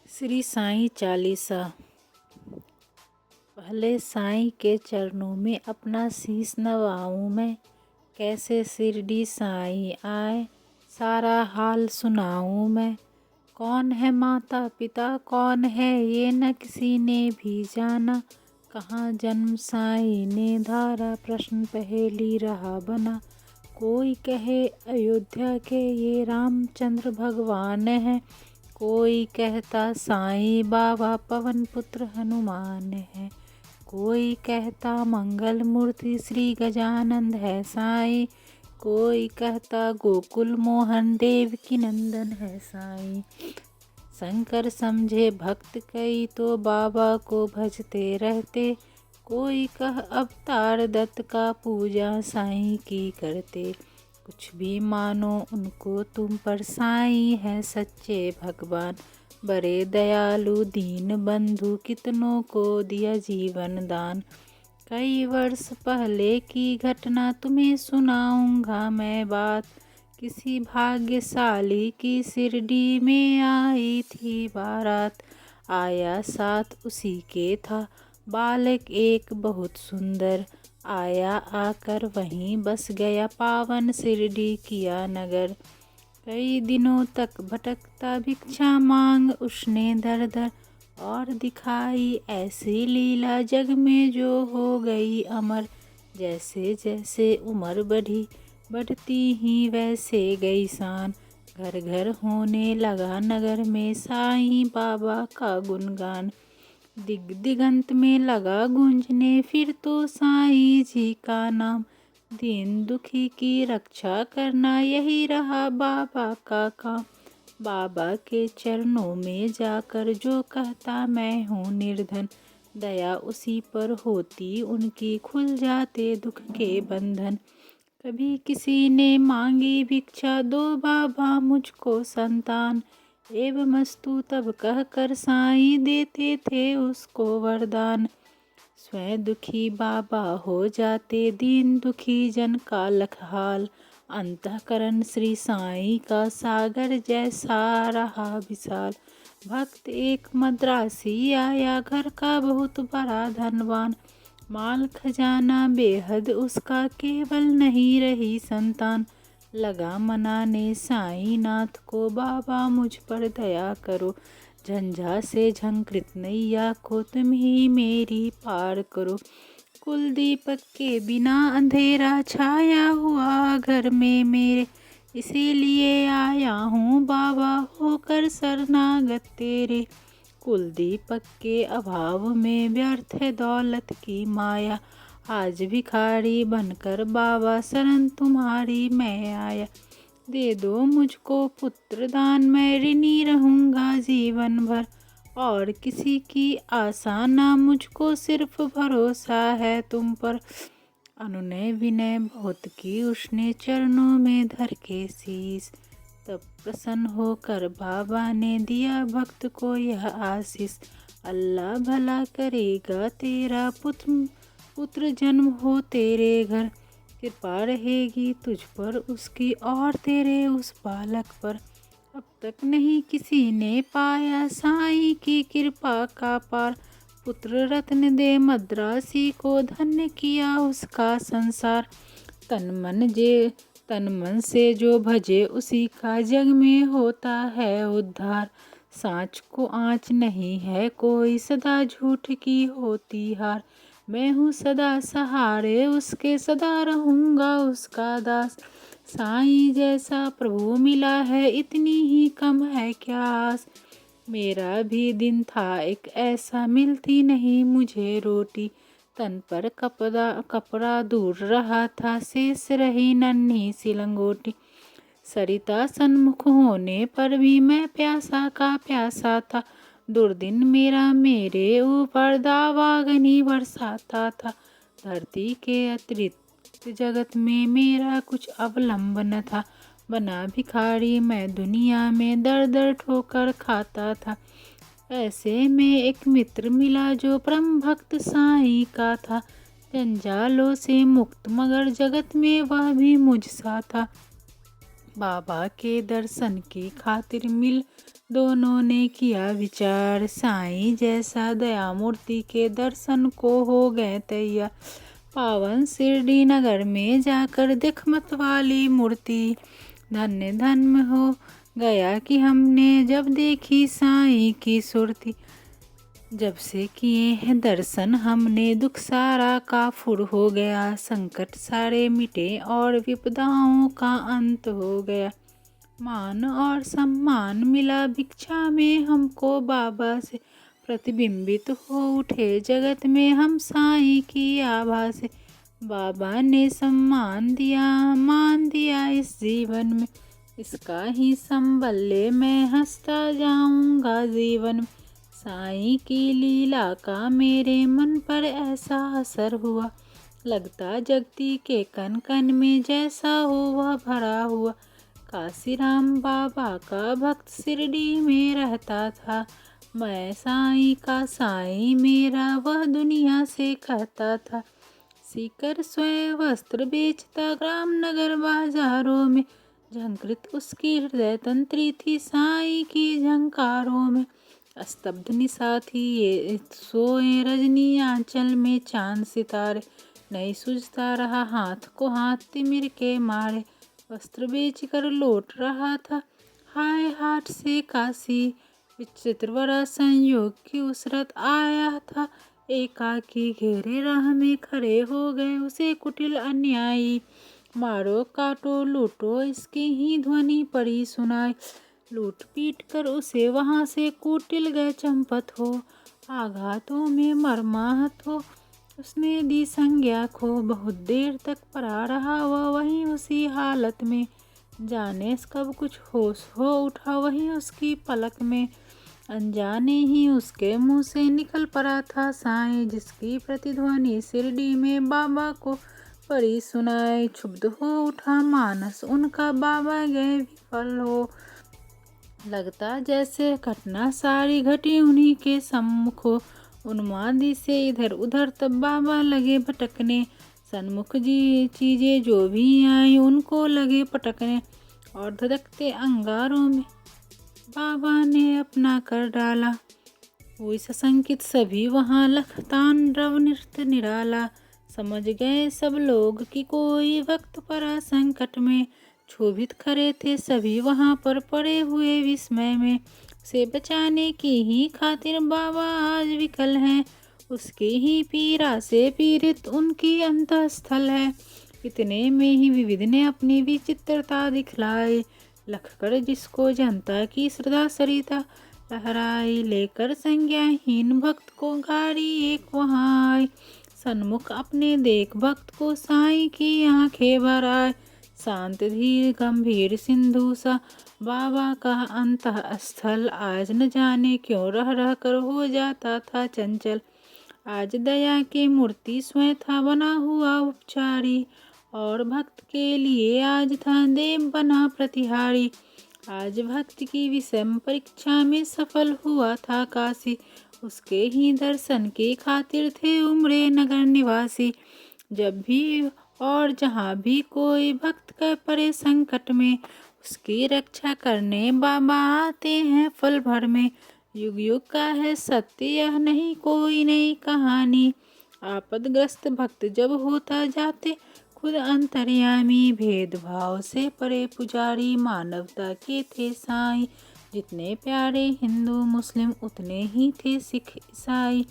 श्री साईं चालीसा। पहले साईं के चरणों में अपना शीश नवाऊं मैं, कैसे शिरडी साईं आए सारा हाल सुनाऊं मैं। कौन है माता पिता कौन है ये न किसी ने भी जाना, कहाँ जन्म साईं ने धारा प्रश्न पहेली रहा बना। कोई कहे अयोध्या के ये रामचंद्र भगवान हैं, कोई कहता साईं बाबा पवन पुत्र हनुमान है, कोई कहता मंगल मूर्ति श्री गजानंद है साईं, कोई कहता गोकुल मोहन देव की नंदन है साईं। शंकर समझे भक्त कई तो बाबा को भजते रहते, कोई कह अवतार दत्त का पूजा साईं की करते। कुछ भी मानो उनको तुम पर साईं है सच्चे भगवान, बड़े दयालु दीन बंधु कितनों को दिया जीवन दान। कई वर्ष पहले की घटना तुम्हें सुनाऊंगा मैं बात, किसी भाग्यशाली की शिरडी में आई थी बारात। आया साथ उसी के था बालक एक बहुत सुंदर, आया आकर वहीं बस गया पावन शिरडी किया नगर। कई दिनों तक भटकता भिक्षा मांग उसने दर दर, और दिखाई ऐसी लीला जग में जो हो गई अमर। जैसे जैसे उम्र बढ़ती ही वैसे गई शान, घर घर होने लगा नगर में साईं बाबा का गुणगान। दिगंत में लगा गूंजने फिर तो साईं जी का नाम, दीन दुखी की रक्षा करना यही रहा बाबा का काम। बाबा के चरणों में जाकर जो कहता मैं हूँ निर्धन, दया उसी पर होती उनकी खुल जाते दुख के बंधन। कभी किसी ने मांगी भिक्षा दो बाबा मुझको संतान, एवमस्तु तब कहकर साईं देते थे उसको वरदान। स्वयं दुखी बाबा हो जाते दीन दुखी जन का लखहाल, अंतःकरण श्री साईं का सागर जैसा रहा विशाल। भक्त एक मद्रासी आया घर का बहुत बड़ा धनवान, माल खजाना बेहद उसका केवल नहीं रही संतान। लगा मनाने साईं नाथ को बाबा मुझ पर दया करो, झंझा से झंकृत नैया को तुम ही मेरी पार करो। कुल दीपक के बिना अंधेरा छाया हुआ घर में मेरे, इसीलिए आया हूँ बाबा होकर शरणागत तेरे। कुल दीपक के अभाव में व्यर्थ है दौलत की माया, आज भिखारी बनकर बाबा शरण तुम्हारी मैं आया। दे दो मुझको पुत्र दान मैं ऋणी रहूँगा जीवन भर, और किसी की आशा ना मुझको सिर्फ भरोसा है तुम पर। अनुनय विनय बहुत की उसने चरणों में धर के शीस, तब प्रसन्न होकर बाबा ने दिया भक्त को यह आशीष। अल्लाह भला करेगा तेरा पुत्र जन्म हो तेरे घर, कृपा रहेगी तुझ पर उसकी और तेरे उस बालक पर। अब तक नहीं किसी ने पाया साईं की कृपा का पार, पुत्र रत्न दे मद्रासी को धन्य किया उसका संसार। तन मन से जो भजे उसी का जग में होता है उद्धार। सांच को आँच नहीं है कोई सदा झूठ की होती हार, मैं हूँ सदा सहारे उसके सदा रहूँगा उसका दास। साईं जैसा प्रभु मिला है इतनी ही कम है क्या आस, मेरा भी दिन था एक ऐसा मिलती नहीं मुझे रोटी। तन पर कपड़ा दूर रहा था शेष रही नन्ही सी लंगोटी, सरिता सन्मुख होने पर भी मैं प्यासा का प्यासा था। दुर्दिन मेरा मेरे ऊपर दावाग्नि बरसाता था, धरती के अतिरिक्त जगत में मेरा कुछ अवलंब न था। बना भिखारी मैं दुनिया में दर दर ठोकर खाता था, ऐसे में एक मित्र मिला जो परम भक्त साईं का था। जंजालों से मुक्त मगर जगत में वह भी मुझ सा था, बाबा के दर्शन की खातिर मिल दोनों ने किया विचार। साईं जैसा दया मूर्ति के दर्शन को हो गए तैयार। पावन शिरडी नगर में जाकर देख मत वाली मूर्ति। धन्य धन्य हो गया कि हमने जब देखी साईं की सुरती। जब से किए हैं दर्शन हमने दुख सारा काफुर हो गया। संकट सारे मिटे और विपदाओं का अंत हो गया। मान और सम्मान मिला भिक्षा में हमको बाबा से। प्रतिबिंबित हो उठे जगत में हम साईं की आभा से। बाबा ने सम्मान दिया मान दिया इस जीवन में। इसका ही संबल ले मैं हंसता जाऊंगा जीवन में। साईं की लीला का मेरे मन पर ऐसा असर हुआ। लगता जगती के कण कण में जैसा हो वह भरा हुआ। काशीराम बाबा का भक्त शिरडी में रहता था। मैं साईं का साईं मेरा वह दुनिया से कहता था। सीकर स्वयं वस्त्र बेचता ग्राम नगर बाजारों में। झंकृत उसकी हृदय तंत्री थी साईं की झंकारों में। स्तब्ध निशा थी ये सोए रजनी आंचल में चांद सितारे। नहीं सूझता रहा हाथ को हाथ तिमिर के मारे। वस्त्र बेचकर लौट रहा था हाय हाट से काशी। विचित्र बड़ा संयोग की उसरत आया था एकाकी। घेरे राह में खड़े हो गए उसे कुटिल अन्यायी। मारो काटो लूटो इसकी ही ध्वनि पड़ी सुनाई। लूट पीट कर उसे वहां से कुटिल गए चंपत हो। आघातों में मरमाहत हो उसने दी संज्ञा खो। बहुत देर तक पड़ा रहा वह वहीं उसी हालत में। जाने कब कुछ होश हो उठा वहीं उसकी पलक में। अनजाने ही उसके मुंह से निकल पड़ा था साईं जिसकी प्रतिध्वनि शिरडी में बाबा को पड़ी सुनाई। क्षुब्ध हो उठा मानस उनका बाबा गए विफल हो। लगता जैसे घटना सारी घटी उन्हीं के सम्मुख हो। उन्मादी से इधर उधर तब बाबा लगे भटकने। सन्मुख जी चीजें जो भी आई उनको लगे पटकने। और धधकते अंगारों में बाबा ने अपना कर डाला। हुई सशंकित सभी वहाँ लखतांडव नृत्य निराला। समझ गए सब लोग कि कोई वक्त पड़ा संकट में। क्षोभित खड़े थे सभी वहाँ पर पड़े हुए विस्मय में। उसे बचाने की ही खातिर बाबा आज विकल हैं। उसकी ही पीड़ा से पीड़ित उनकी अंतःस्थल है। इतने में ही विविध ने अपनी विचित्रता दिखलाई। लखकर जिसको जनता की श्रद्धा सरिता लहराई। लेकर संज्ञाहीन भक्त को गाड़ी एक वहाँ आई। सन्मुख अपने देख भक्त को साईं की आंखें भर आए। शांत धीर गंभीर सिंधु सा बाबा का अंतःस्थल। आज न जाने क्यों रह रह कर हो जाता था चंचल। आज दया के मूर्ति स्वयं था बना हुआ उपचारी। और भक्त के लिए आज था देव बना प्रतिहारी। आज भक्त की विषम परीक्षा में सफल हुआ था काशी। उसके ही दर्शन की खातिर थे उमरे नगर निवासी। जब भी और जहाँ भी कोई भक्त का पड़े संकट में उसकी रक्षा करने बाबा आते हैं पल भर में। युग युग का है सत्य यह नहीं कोई नई कहानी। आपदग्रस्त भक्त जब होता जाते खुद अंतर्यामी। भेदभाव से परे पुजारी मानवता के थे साईं। जितने प्यारे हिंदू मुस्लिम उतने ही थे सिख ईसाई।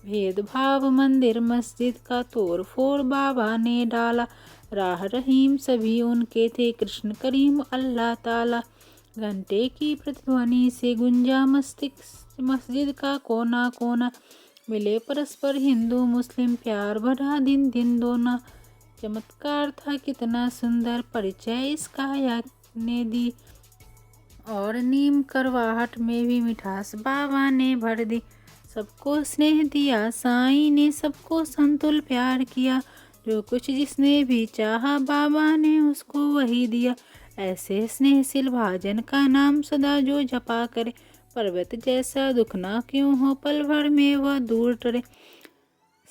भेदभाव मंदिर मस्जिद का तोड़ फोड़ बाबा ने डाला। राह रहीम सभी उनके थे कृष्ण करीम अल्लाह ताला। घंटे की प्रतिध्वनि से गुंजा मस्जिद का कोना कोना। मिले परस्पर हिंदू मुस्लिम प्यार बढ़ा दिन दिन दोना। चमत्कार था कितना सुंदर परिचय इसका या ने दी। और नीम करवाहट में भी मिठास बाबा ने भर दी। सबको स्नेह दिया साईं ने सबको संतुल प्यार किया। जो कुछ जिसने भी चाहा बाबा ने उसको वही दिया। ऐसे स्नेहशील भाजन का नाम सदा जो जपा करे। पर्वत जैसा दुख ना क्यों हो पल भर में वह दूर टरे।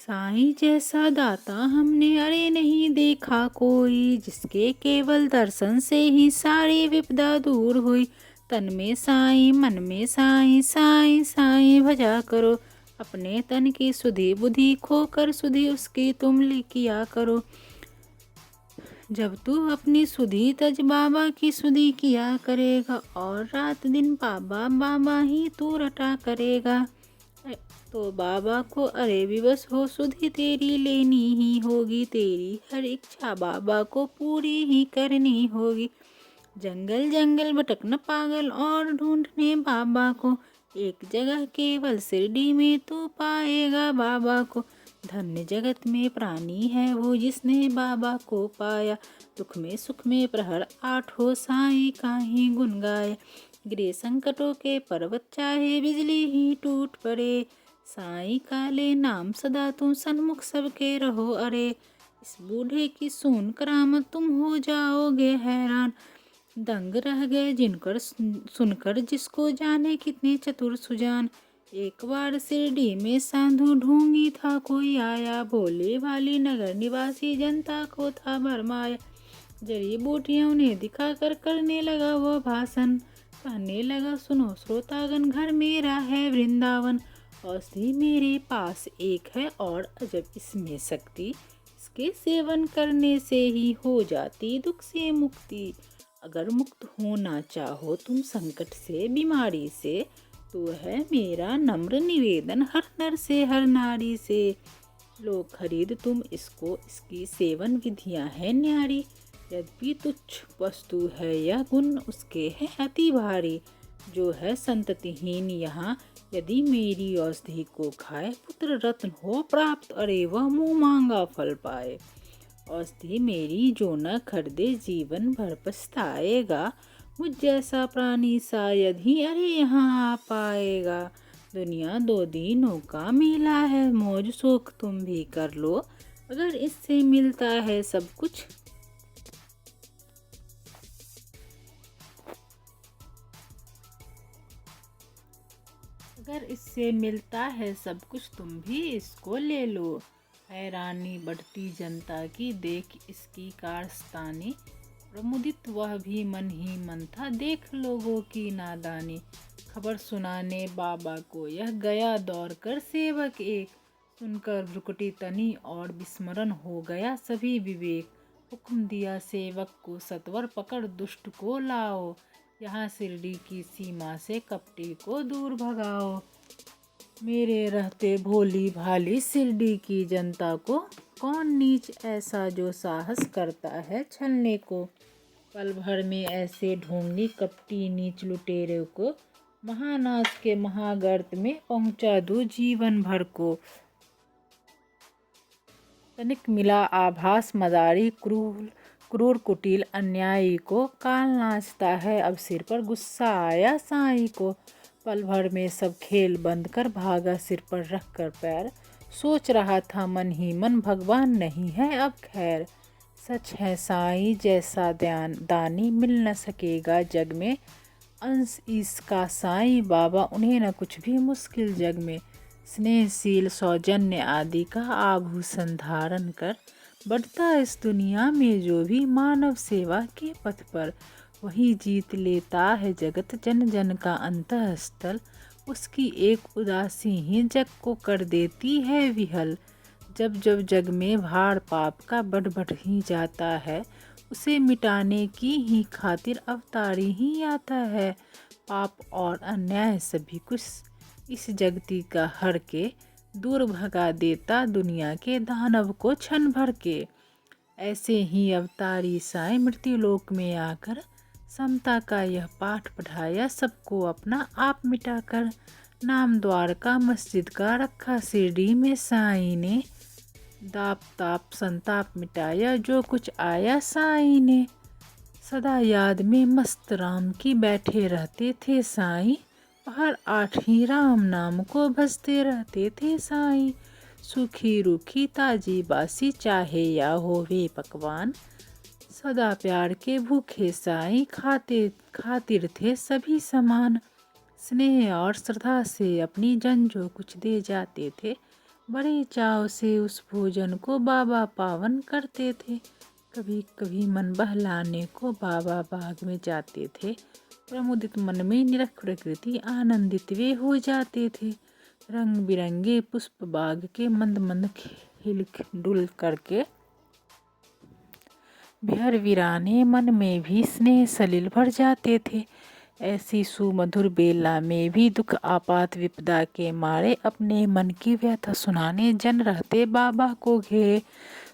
साईं जैसा दाता हमने अरे नहीं देखा कोई, जिसके केवल दर्शन से ही सारी विपदा दूर हुई। तन में साईं मन में साईं, साईं साईं भजा करो। अपने तन की सुधि बुद्धि खोकर सुधि उसकी तुम किया करो। जब तू अपनी सुधि तज बाबा की सुधि किया करेगा, और रात दिन बाबा बाबा ही तू रटा करेगा। तो बाबा को अरे विवश हो, सुधि तेरी लेनी ही होगी। तेरी हर इच्छा बाबा को पूरी ही करनी होगी। जंगल जंगल भटकना पागल और ढूंढने बाबा को, एक जगह केवल शिरडी में तू पाएगा बाबा को। धन्य जगत में प्राणी है वो जिसने बाबा को पाया। दुख में सुख में प्रहर आठों साईं का ही गुन गाया। गिरे संकटों के पर्वत चाहे बिजली ही टूट पड़े, साईं काले नाम सदा तुम सन्मुख सबके रहो अरे। इस बूढ़े की सुन करामत तुम हो जाओगे हैरान। दंग रह गए जिनकर सुनकर, जिसको जाने कितने चतुर सुजान। एक बार शिरडी में साधु ढूंगी था कोई आया, भोले वाली नगर निवासी जनता को था भरमाया। जड़ी बूटियां उन्हें दिखाकर करने लगा वह भाषण, कहने लगा सुनो श्रोतागण, घर मेरा है वृंदावन। औषधि मेरे पास एक है और अजब इसमें शक्ति, इसके सेवन करने से ही हो जाती दुख से मुक्ति। अगर मुक्त होना चाहो तुम संकट से बीमारी से, तो है मेरा नम्र निवेदन हर नर से हर नारी से। लो खरीद तुम इसको, इसकी सेवन विधियां है न्यारी। यद्यपि तुच्छ वस्तु है यह गुण उसके है अति भारी। जो है संततिहीन यहाँ यदि मेरी औषधि को खाए, पुत्र रत्न हो प्राप्त अरे वह मुँह मांगा फल पाए। औषधि मेरी जो न खरीदे जीवन भर पछताएगा, मुझ जैसा प्राणी शायद ही अरे यहाँ आ पाएगा। दुनिया दो दिनों का मेला है, मौज शौक तुम भी कर लो, अगर इससे मिलता है सब कुछ। अगर इससे मिलता है सब कुछ तुम भी इसको ले लो। हैरानी बढ़ती जनता की देख इसकी कारस्तानी, प्रमुदित वह भी मन ही मन था देख लोगों की नादानी। खबर सुनाने बाबा को यह गया दौड़ कर सेवक एक, सुनकर भ्रुकुटी तनी और विस्मरण हो गया सभी विवेक। हुक्म दिया सेवक को सत्वर पकड़ दुष्ट को लाओ, यहाँ शिरडी की सीमा से कपटी को दूर भगाओ। मेरे रहते भोली भाली शिरडी की जनता को, कौन नीच ऐसा जो साहस करता है छलने को। पल भर में ऐसे ढूंढी कपटी नीच लुटेरे को, महानाश के महागर्त में पहुंचा दूं जीवन भर को। तनिक मिला आभास मदारी क्रूर कुटिल अन्यायी को, काल नाचता है अब सिर पर गुस्सा आया साईं को। पल भर में सब खेल बंद कर भागा सिर पर रख कर पैर, सोच रहा था मन ही मन भगवान नहीं है अब खैर। सच है साईं जैसा दानी मिल न सकेगा जग में, अंश इसका साईं बाबा उन्हें न कुछ भी मुश्किल जग में। स्नेहशील सौजन्य आदि का आभूषण धारण कर, बढ़ता इस दुनिया में जो भी मानव सेवा के पथ पर, वही जीत लेता है जगत जन जन का अंतःस्थल। उसकी एक उदासी ही जग को कर देती है विहल। जब जब जग में भार पाप का बढ़ ही जाता है, उसे मिटाने की ही खातिर अवतारी ही आता है। पाप और अन्याय सभी कुछ इस जगती का हर के, दूर भगा देता दुनिया के दानव को क्षण भर के। ऐसे ही अवतारी साईं मृत्युलोक में आकर, समता का यह पाठ पढ़ाया सबको अपना आप मिटाकर। नाम द्वारका मस्जिद का रखा शिरडी में साईं ने, दाप ताप संताप मिटाया जो कुछ आया साईं ने। सदा याद में मस्त राम की बैठे रहते थे साईं, हर आठ ही राम नाम को भजते रहते थे साईं। सूखी रूखी ताजी बासी चाहे या होवे पकवान, सदा प्यार के भूखे साईं खातिर थे सभी समान। स्नेह और श्रद्धा से अपनी जन जो कुछ दे जाते थे, बड़े चाव से उस भोजन को बाबा पावन करते थे। कभी कभी मन बहलाने को बाबा बाग में जाते थे। प्रमुदित मन में निरख प्रकृति आनंदित वे हो जाते थे। रंग बिरंगे पुष्प बाग के मंद मंद खिल डुल करके बिहर वीराने मन में भी स्नेह सलिल भर जाते थे। ऐसी सुमधुर बेला में भी दुख आपात विपदा के मारे अपने मन की व्यथा सुनाने जन रहते बाबा को घेरे।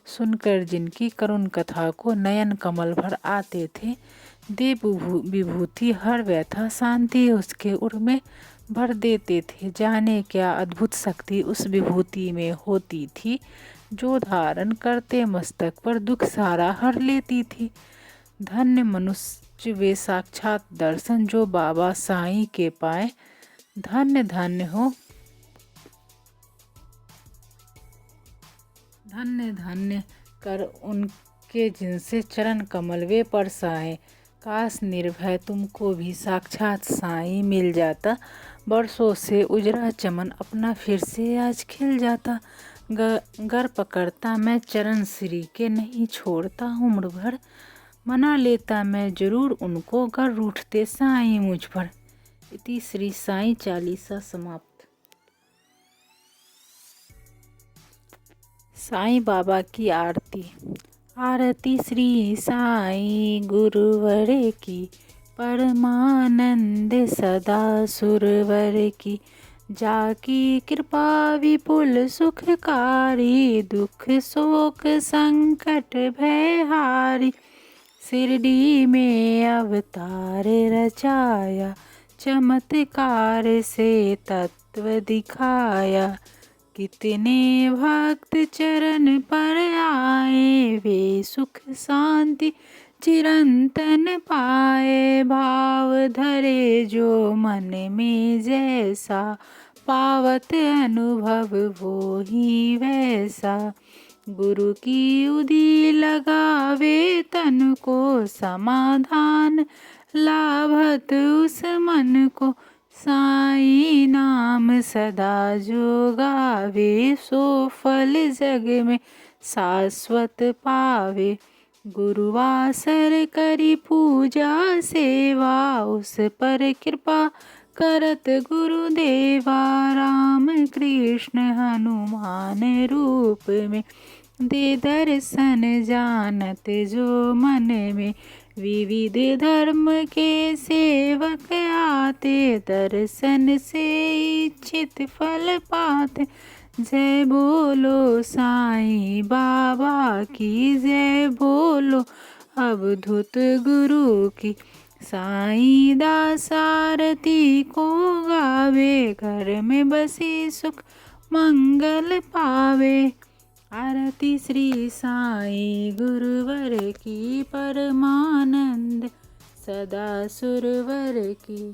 सुनकर जिनकी करुण कथा को नयन कमल भर आते थे। देव विभूति हर व्यथा शांति उसके उर में भर देते थे। जाने क्या अद्भुत शक्ति उस विभूति में होती थी, जो धारण करते मस्तक पर दुख सारा हर लेती थी। धन्य मनुष्य वे साक्षात दर्शन जो बाबा साईं के पाए। धन्य धन्य हो, धन्य धन्य कर उनके जिनसे चरण कमल वे परसाए। काश निर्भय तुमको भी साक्षात साईं मिल जाता। बरसों से उजरा चमन अपना फिर से आज खिल जाता। गर पकड़ता मैं चरण श्री के नहीं छोड़ता उम्र भर। मना लेता मैं जरूर उनको गर रूठते साईं मुझ पर। इति श्री साईं चालीसा समाप्त। साईं बाबा की आरती। आरती श्री साईं गुरुवर की, परमानंद सदा सुरवर की। जाकी कृपा विपुल सुखकारी, दुख शोक संकट भय हारी। शिरडी में अवतार रचाया, चमत्कार से तत्व दिखाया। कितने भक्त चरण पर आए, वे सुख शांति चिरंतन पाए। भाव धरे जो मन में जैसा, पावत अनुभव वो ही वैसा। गुरु की उदी लगावे तन को समाधान, लाभत उस मन को साईं नाम सदा जो गावे। सो फल जग में शाश्वत पावे। गुरुवासर करी पूजा सेवा, उस पर कृपा करत गुरुदेवा। राम कृष्ण हनुमान रूप में दे दर्शन, जानत जो मन में। विविध धर्म के सेवक आते, दर्शन से इच्छित फल पाते। जय बोलो साईं बाबा की, जय बोलो अवधूत गुरु की। साईं दास आरती को गावे, घर में बसी सुख मंगल पावे। आरती श्री साईं गुरुवर की, परमानंद सदा सुरवर की।